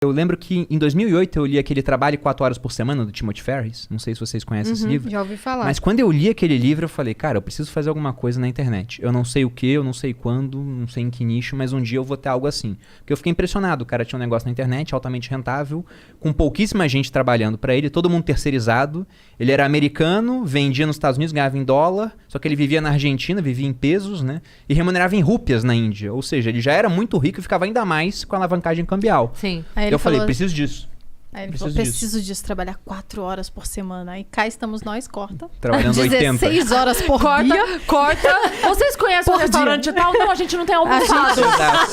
Eu lembro que em 2008 eu li aquele Trabalho 4 Horas por Semana, do Timothy Ferriss. Não sei se vocês conhecem esse livro. Já ouvi falar. Mas quando eu li aquele livro, eu falei, cara, eu preciso fazer alguma coisa na internet. Eu não sei o que, eu não sei quando, não sei em que nicho, mas um dia eu vou ter algo assim. Porque eu fiquei impressionado. O cara tinha um negócio na internet, altamente rentável, com pouquíssima gente trabalhando pra ele, todo mundo terceirizado. Ele era americano, vendia nos Estados Unidos, ganhava em dólar, só que ele vivia na Argentina, vivia em pesos, né? E remunerava em rúpias na Índia. Ou seja, ele já era muito rico e ficava ainda mais com a alavancagem cambial. Sim. Eu falei, preciso disso. Aí ele falou, preciso disso, trabalhar 4 horas por semana. Aí cá estamos nós, corta. Trabalhando 80. 16 horas por dia. Corta. Vocês conhecem o restaurante e tal? Não, a gente não tem almoçado. Exato.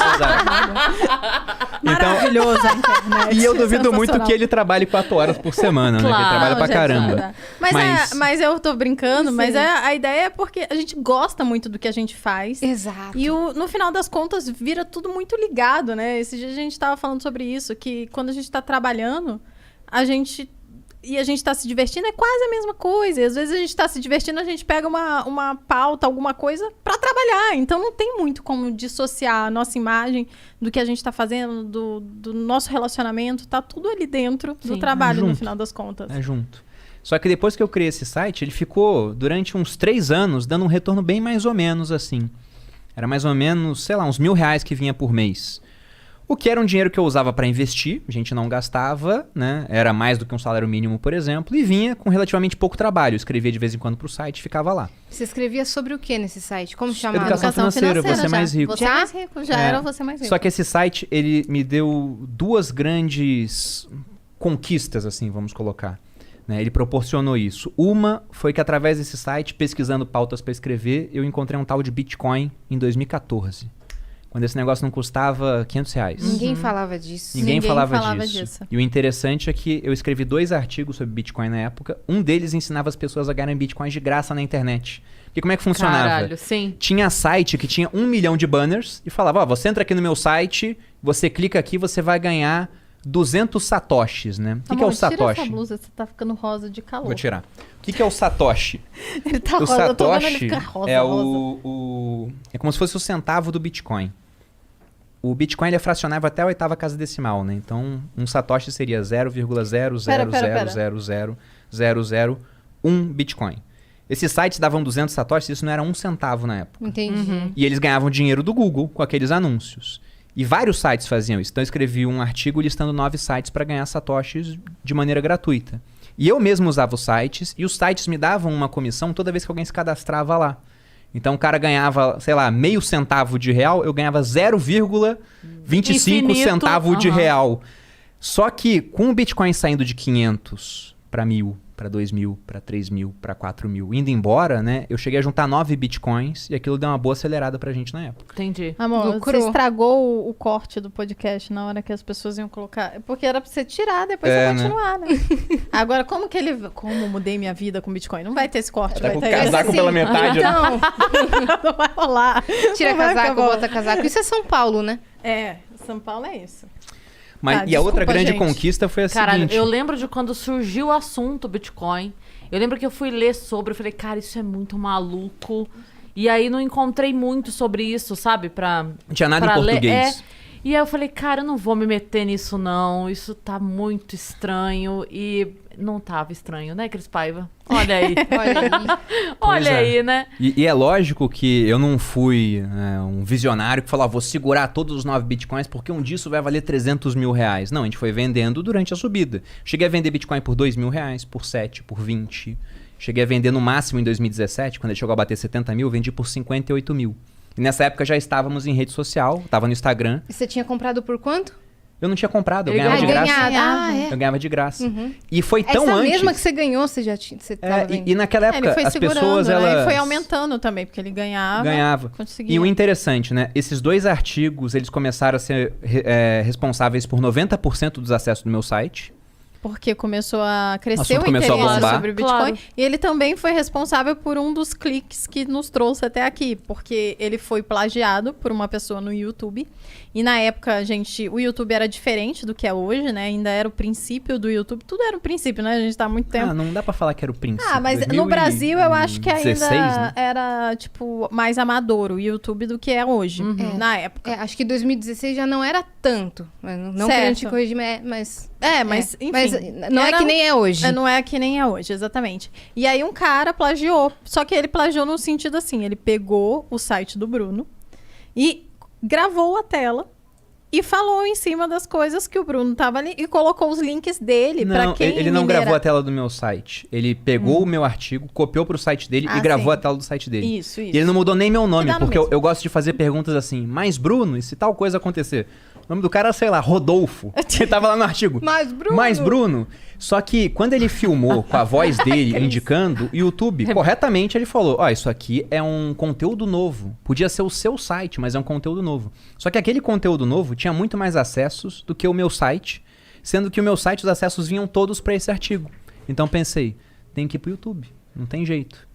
Maravilhoso a internet. E eu duvido muito que ele trabalhe 4 horas por semana, né? Que ele trabalha pra caramba. Mas eu tô brincando, mas a ideia é porque a gente gosta muito do que a gente faz. Exato. E no final das contas, vira tudo muito ligado, né? Esse dia a gente tava falando sobre isso, que quando a gente tá trabalhando, a gente tá se divertindo, é quase a mesma coisa. E às vezes a gente tá se divertindo, a gente pega uma pauta, alguma coisa pra trabalhar. Então não tem muito como dissociar a nossa imagem do que a gente tá fazendo, do nosso relacionamento. Tá tudo ali dentro do trabalho, no final das contas. É junto. Só que depois que eu criei esse site, ele ficou durante uns 3 anos dando um retorno bem mais ou menos assim. Era mais ou menos, sei lá, uns R$1.000 que vinha por mês. O que era um dinheiro que eu usava para investir, a gente não gastava, né? Era mais do que um salário mínimo, por exemplo, e vinha com relativamente pouco trabalho. Eu escrevia de vez em quando pro site e ficava lá. Você escrevia sobre o que nesse site? Como chamava? Educação financeira, Você Mais Rico. Você Mais Rico, era Você Mais Rico. Só que esse site, ele me deu 2 grandes conquistas, assim, vamos colocar. Né? Ele proporcionou isso. Uma foi que através desse site, pesquisando pautas para escrever, eu encontrei um tal de Bitcoin em 2014. Quando esse negócio não custava R$500. Ninguém falava disso. Ninguém falava disso. E o interessante é que eu escrevi 2 artigos sobre Bitcoin na época. Um deles ensinava as pessoas a ganharem Bitcoins de graça na internet. Porque como é que funcionava? Caralho, sim. Tinha site que tinha 1 milhão de banners e falava, você entra aqui no meu site, você clica aqui, você vai ganhar 200 satoshis, né? O que é o satoshi? Tira essa blusa, você tá ficando rosa de calor. Vou tirar. O que é o satoshi? Ele tá o rosa, satoshi eu tô vendo ele ficar rosa. É como se fosse o centavo do Bitcoin. O Bitcoin ele é fracionável até a 8ª casa decimal, né? Então, um satoshi seria 0,000000001 Bitcoin. Esses sites davam 200 satoshis, isso não era 1 centavo na época. Entendi. E eles ganhavam dinheiro do Google com aqueles anúncios. E vários sites faziam isso. Então, eu escrevi um artigo listando 9 sites para ganhar satoshis de maneira gratuita. E eu mesmo usava os sites, e os sites me davam uma comissão toda vez que alguém se cadastrava lá. Então o cara ganhava, sei lá, meio centavo de real, eu ganhava 0,25 centavo de real. Só que com o Bitcoin saindo de 500 para 1.000, para 2.000, para 3.000, para 4.000, indo embora, né? Eu cheguei a juntar 9 Bitcoins e aquilo deu uma boa acelerada pra gente na época. Entendi. Amor, você estragou o corte do podcast na hora que as pessoas iam colocar. Porque era pra você tirar, depois você continuar, né? Agora, como mudei minha vida com Bitcoin? Não vai ter esse corte, vai com ter o casaco pela metade, né? Não, não vai rolar. Tira casaco, bota casaco. Isso é São Paulo, né? É, São Paulo é isso. Mas, e a outra grande conquista foi a seguinte... Eu lembro de quando surgiu o assunto Bitcoin. Eu lembro que eu fui ler sobre, eu falei, cara, isso é muito maluco. E aí não encontrei muito sobre isso, sabe? Não tinha nada em português. E aí eu falei, cara, eu não vou me meter nisso não. Isso tá muito estranho. E não tava estranho, né, Cris Paiva? Olha aí. Olha aí, né? E é lógico que eu não fui um visionário que falava, vou segurar todos os 9 Bitcoins porque um disso vai valer 300 mil reais. Não, a gente foi vendendo durante a subida. Cheguei a vender Bitcoin por 2 mil reais, por 7, por 20. Cheguei a vender no máximo em 2017, quando ele chegou a bater 70 mil, vendi por 58 mil. E nessa época já estávamos em rede social, tava no Instagram. E você tinha comprado por quanto? Eu não tinha comprado, eu ganhava de graça. É. Eu ganhava de graça. E foi tão essa antes... mesma que você ganhou, você já tinha... E naquela época, as pessoas, elas... Ele foi aumentando também, porque ele ganhava. Conseguia. E o interessante, né? Esses 2 artigos, eles começaram a ser responsáveis por 90% dos acessos do meu site. porque começou a crescer assunto o começou a interesse bombar. sobre o Bitcoin. Claro. E ele também foi responsável por um dos cliques que nos trouxe até aqui, porque ele foi plagiado por uma pessoa no YouTube. E na época, o YouTube era diferente do que é hoje, né? Ainda era o princípio do YouTube. Tudo era o princípio, né? A gente tá há muito tempo. Ah, não dá pra falar que era o princípio. Ah, mas no Brasil eu acho que ainda 2016, né? era, tipo, mais amador o YouTube do que é hoje, na época. Acho que 2016 já não era tanto. Não Certo. querendo te corrigir, mas... Enfim. Mas não é que nem é hoje. Não é que nem é hoje, exatamente. E aí um cara plagiou. Só que ele plagiou no sentido assim, ele pegou o site do Bruno e gravou a tela e falou em cima das coisas que o Bruno tava ali e colocou os links dele pra Não, quem ele não minera- gravou a tela do meu site. Ele pegou o meu artigo, copiou pro site dele Ah, e gravou sim. a tela do site dele. Isso. E ele não mudou nem meu nome, dá no porque mesmo. eu gosto de fazer perguntas assim, mas Bruno, e se tal coisa acontecer? O nome do cara, sei lá, Rodolfo. Ele tava lá no artigo. Mas, Bruno... Mas Bruno. Só que quando ele filmou com a voz dele indicando, o YouTube, corretamente ele falou, ó, isso aqui é um conteúdo novo. Podia ser o seu site, mas é um conteúdo novo. Só que aquele conteúdo novo tinha muito mais acessos do que o meu site, sendo que o meu site, os acessos vinham todos pra esse artigo. Então pensei, tem que ir pro YouTube, não tem jeito.